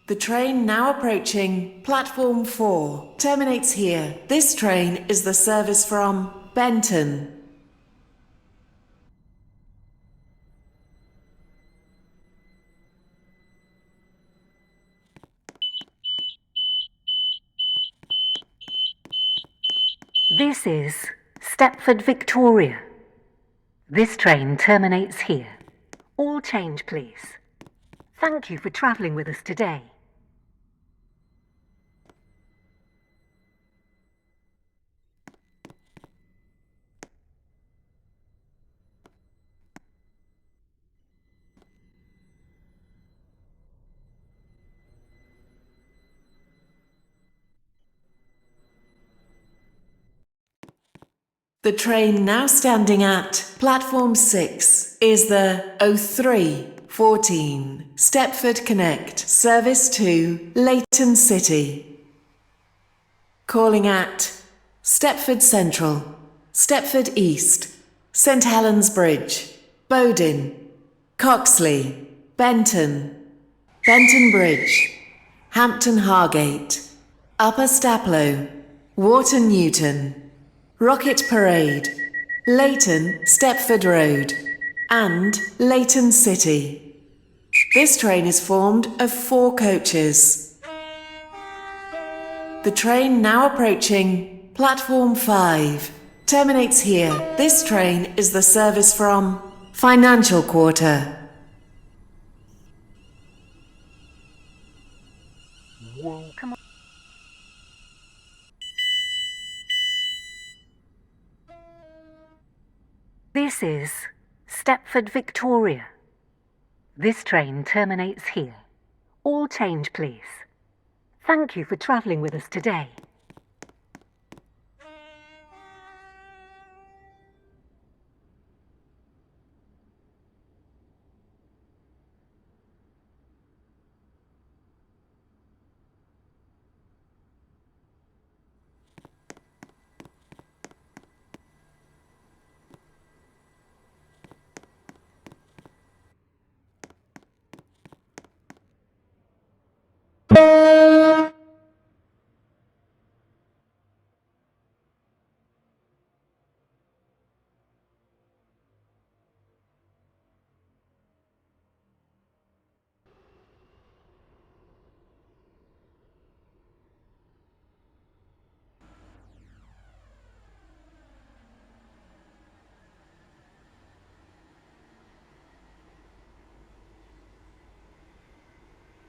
The train now approaching platform 4 terminates here. This train is the service from Benton. This is Stepford, Victoria. This train terminates here. All change, please. Thank you for travelling with us today. The train now standing at platform 6 is the 0314 Stepford Connect service to Leighton City. Calling at Stepford Central, Stepford East, St Helens Bridge, Bowdon, Coxley, Benton, Benton Bridge, Hampton Hargate, Upper Staplow, Wharton Newton, Rocket Parade, Leighton Stepford Road, and Leighton City. This train is formed of 4 coaches. The train now approaching platform 5 terminates here. This train is the service from Financial Quarter. Whoa, come on. This is Stepford, Victoria. This train terminates here. All change, please. Thank you for travelling with us today.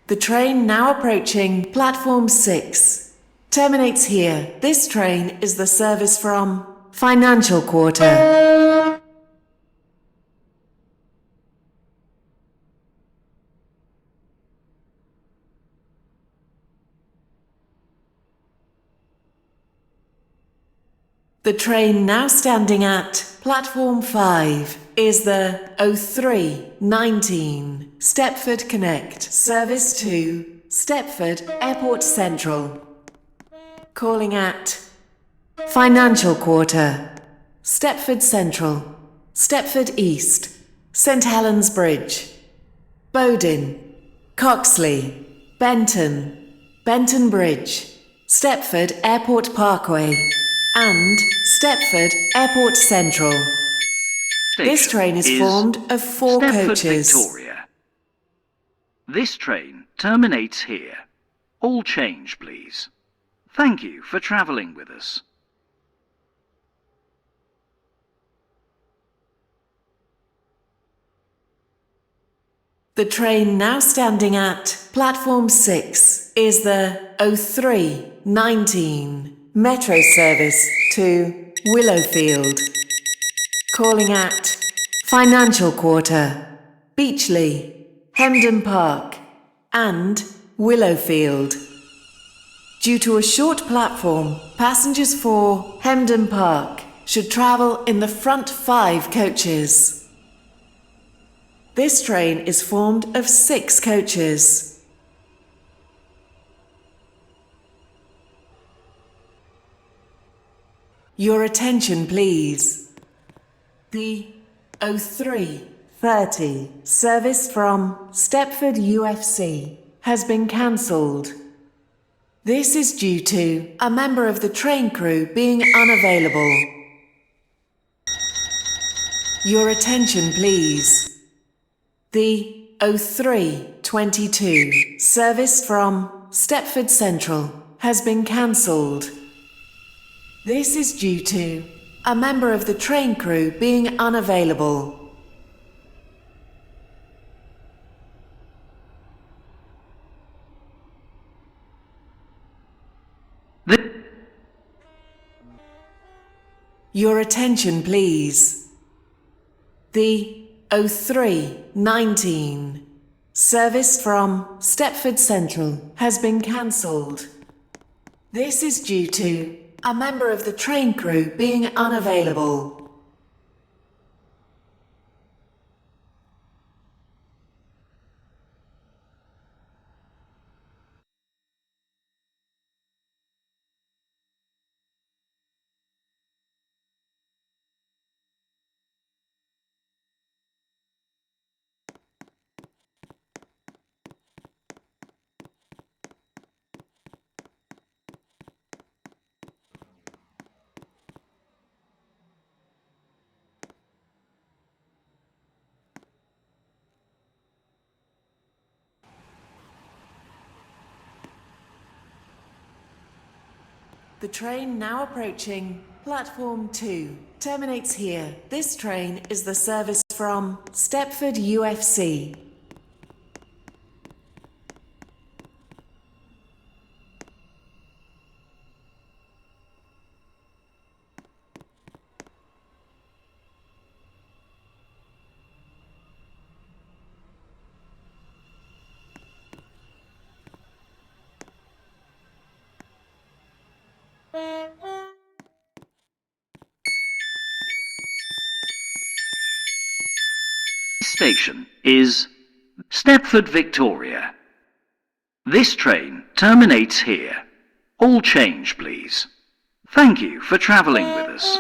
The train now approaching platform 6 terminates here. This train is the service from Financial Quarter. The train now standing at platform 5 is the 0319 Stepford Connect service to Stepford Airport Central. Calling at Financial Quarter, Stepford Central, Stepford East, St Helens Bridge, Bowdon, Coxley, Benton, Benton Bridge, Stepford Airport Parkway, and Stepford Airport Central. This train is formed of 4 Stepford, coaches. Victoria. This train terminates here. All change, please. Thank you for travelling with us. The train now standing at platform 6 is the 0319 Metro service to Willowfield. Calling at Financial Quarter, Beechley, Hemden Park, and Willowfield. Due to a short platform, passengers for Hemden Park should travel in the front 5 coaches. This train is formed of 6 coaches. Your attention, please. The 0330 service from Stepford UFC has been cancelled. This is due to a member of the train crew being unavailable. Your attention, please. The 03:22 service from Stepford Central has been cancelled. This is due to a member of the train crew being unavailable. Your attention, please. The 03:19 service from Stepford Central has been cancelled. This is due to a member of the train crew being unavailable. The train now approaching platform 2 terminates here. This train is the service from Stepford UFC. Station is Stepford Victoria. This train terminates here. All change, please. Thank you for travelling with us.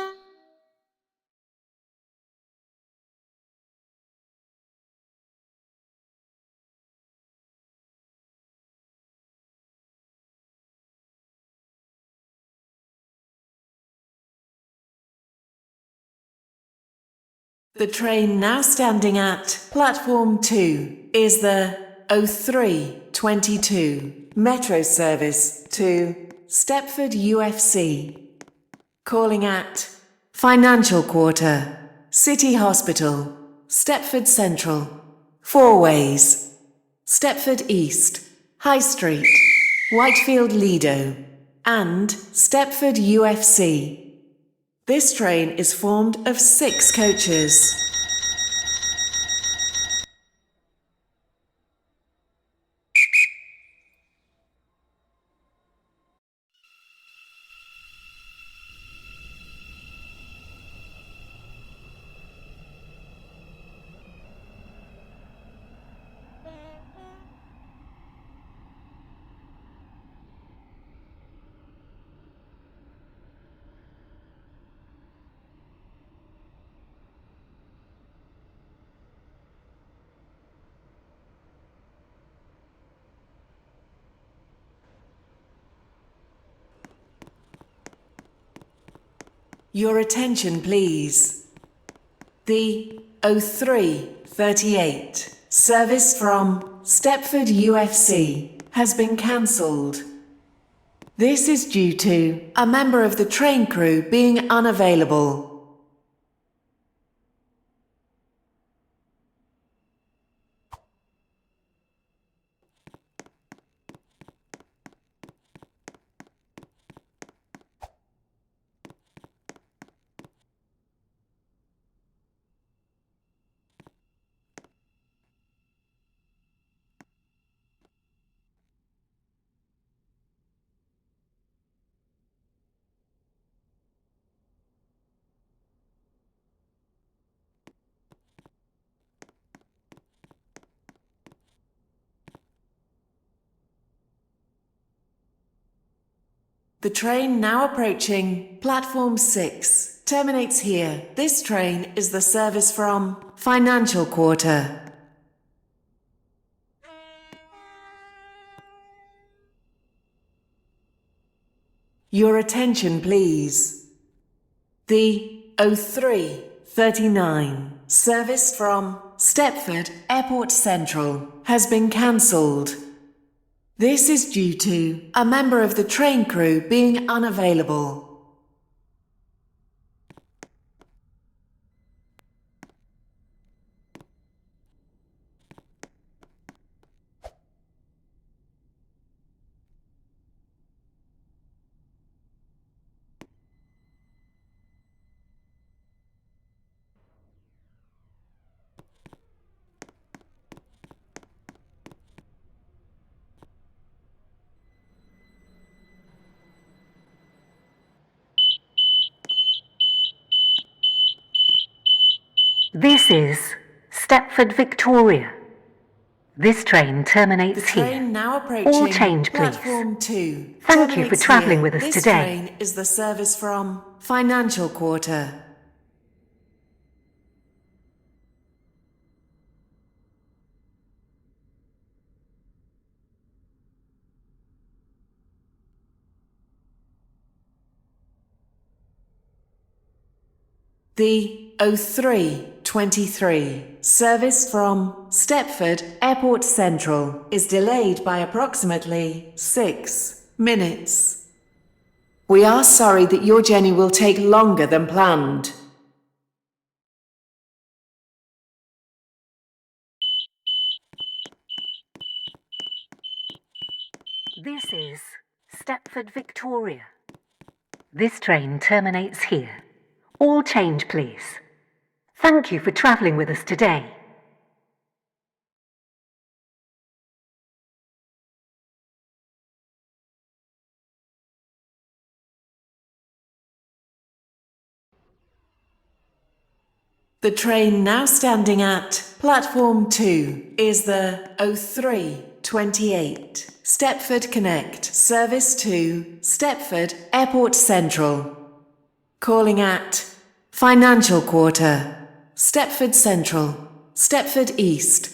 The train now standing at platform 2 is the 03:22 metro service to Stepford UFC. Calling at Financial Quarter, City Hospital, Stepford Central, Four Ways, Stepford East, High Street, Whitefield Lido, and Stepford UFC. This train is formed of 6 coaches. Your attention, please. The 03:38 service from Stepford UFC has been cancelled. This is due to a member of the train crew being unavailable. The train now approaching platform 6 terminates here. This train is the service from Financial Quarter. Your attention, please. The 03:39 service from Stepford Airport Central has been cancelled. This is due to a member of the train crew being unavailable. This is Stepford Victoria. This train The terminates train here. now approaching All change, please. platform 2. Thank you for terminates travelling here. with us this today. Train is the service from Financial Quarter. The 03:23 service from Stepford Airport Central is delayed by approximately 6 minutes. We are sorry that your journey will take longer than planned. This is Stepford Victoria. This train terminates here. All change, please. Thank you for travelling with us today. The train now standing at platform 2 is the 03:28 Stepford Connect service to Stepford Airport Central. Calling at Financial Quarter, Stepford Central, Stepford East,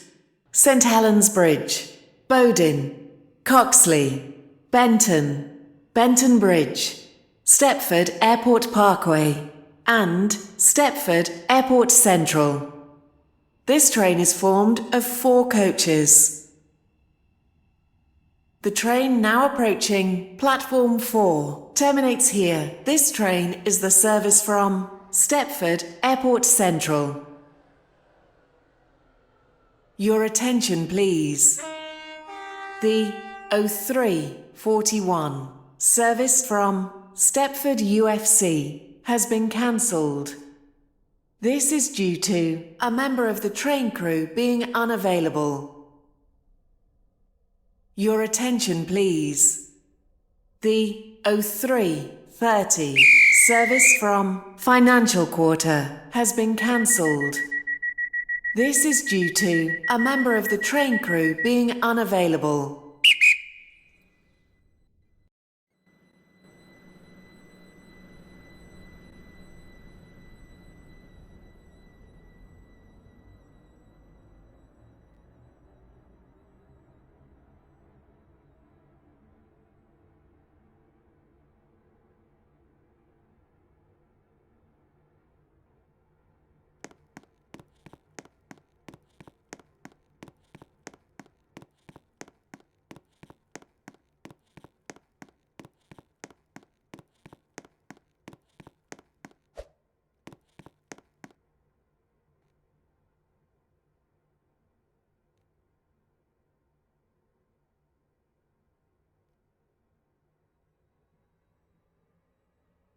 St Helens Bridge, Bowden, Coxley, Benton, Benton Bridge, Stepford Airport Parkway, and Stepford Airport Central. This train is formed of 4 coaches. The train now approaching platform 4 terminates here. This train is the service from Stepford Airport Central. Your attention, please. The 03:41 service from Stepford UFC has been cancelled. This is due to a member of the train crew being unavailable. Your attention, please. The 03:30 service from Financial Quarter has been cancelled. This is due to a member of the train crew being unavailable.